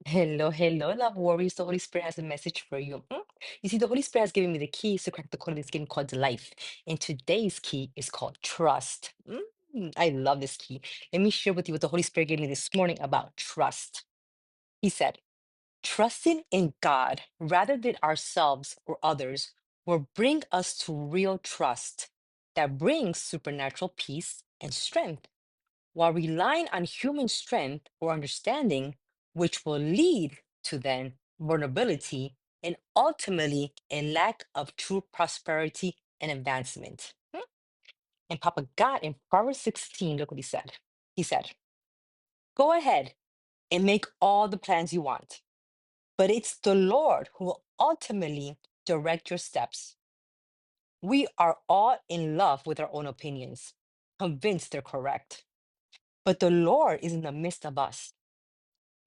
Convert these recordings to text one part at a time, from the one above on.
Hello, hello, love warriors. The Holy Spirit has a message for you. You see, the Holy Spirit has given me the keys to crack the code of this game called life. And today's key is called trust. I love this key. Let me share with you what the Holy Spirit gave me this morning about trust. He said, trusting in God rather than ourselves or others will bring us to real trust that brings supernatural peace and strength while relying on human strength or understanding, which will lead to then vulnerability and ultimately a lack of true prosperity and advancement. And Papa God in Proverbs 16, look what he said. He said, go ahead and make all the plans you want, but it's the Lord who will ultimately direct your steps. We are all in love with our own opinions, convinced they're correct, but the Lord is in the midst of us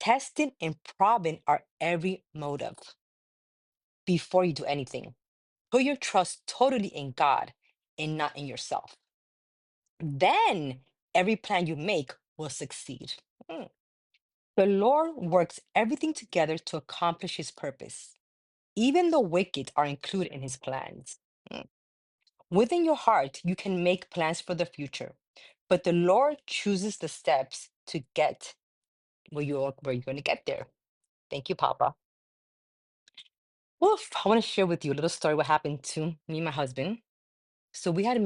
testing and probing our every motive before you do anything. Put your trust totally in God and not in yourself. Then every plan you make will succeed. Mm. The Lord works everything together to accomplish his purpose. Even the wicked are included in his plans. Mm. Within your heart, you can make plans for the future, but the Lord chooses the steps to get where you're going to get there. Thank you, Papa. Well, I want to share with you a little story what happened to me and my husband. So we had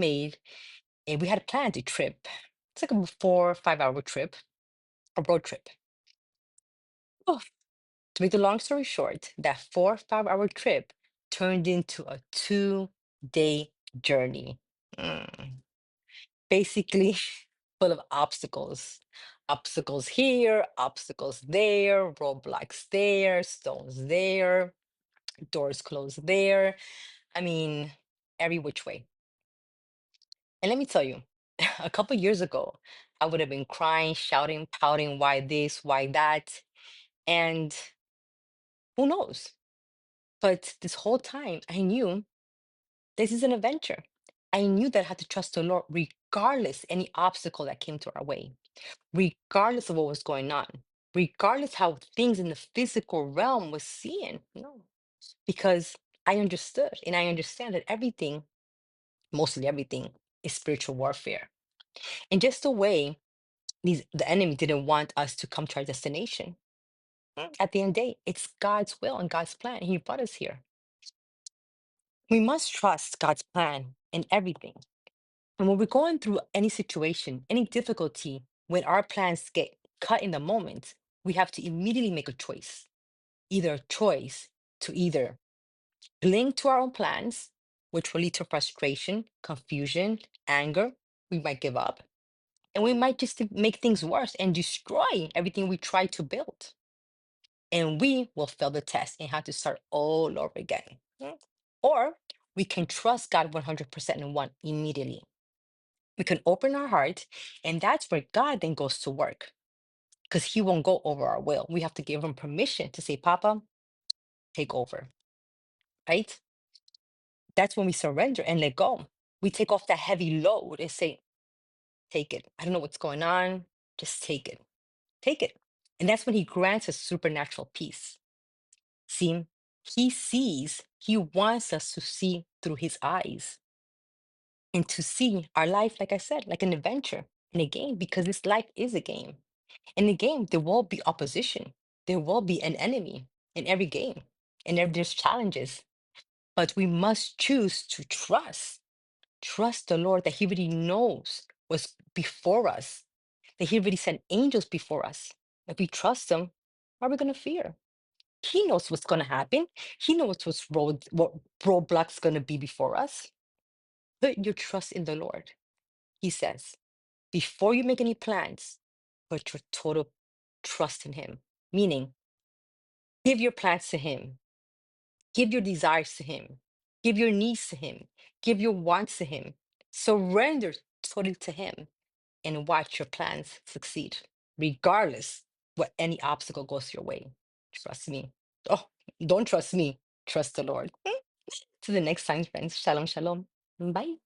planned a trip. It's like a 4 or 5 hour trip, a road trip. Oh, to make the long story short, that 4 or 5 hour trip turned into a 2 day journey. Mm. Basically full of obstacles. Obstacles here, obstacles there, roadblocks there, stones there, doors closed there. I mean, every which way. And let me tell you, a couple years ago, I would have been crying, shouting, pouting, why this, why that? And who knows? But this whole time, I knew this is an adventure. I knew that I had to trust the Lord regardless any obstacle that came to our way, regardless of what was going on, regardless how things in the physical realm was seeing. No, because I understood and I understand that everything, mostly everything, is spiritual warfare. And just the way the enemy didn't want us to come to our destination. At the end of the day, it's God's will and God's plan. He brought us here. We must trust God's plan in everything. And when we're going through any situation, any difficulty, when our plans get cut in the moment, we have to immediately make a choice. Either a choice to either cling to our own plans, which will lead to frustration, confusion, anger. We might give up. And we might just make things worse and destroy everything we try to build. And we will fail the test and have to start all over again. Or we can trust God 100% and one immediately. We can open our heart, and that's where God then goes to work because He won't go over our will. We have to give Him permission to say, Papa, take over, right? That's when we surrender and let go. We take off that heavy load and say, take it. I don't know what's going on. Just take it. Take it. And that's when He grants us supernatural peace. See, He sees, He wants us to see through His eyes and to see our life, like I said, like an adventure in a game, because this life is a game. In the game, there will be opposition, there will be an enemy in every game, and there's challenges. But we must choose to trust the Lord that He already knows what's before us, that He already sent angels before us. If we trust Him, why are we going to fear? He knows what's going to happen. He knows what roadblocks going to be before us. Put your trust in the Lord. He says, before you make any plans, put your total trust in Him. Meaning, give your plans to Him, give your desires to Him, give your needs to Him, give your wants to Him. Surrender totally to Him and watch your plans succeed, regardless what any obstacle goes your way. Trust me. Oh, don't trust me. Trust the Lord. To the next time, friends. Shalom, shalom. Bye.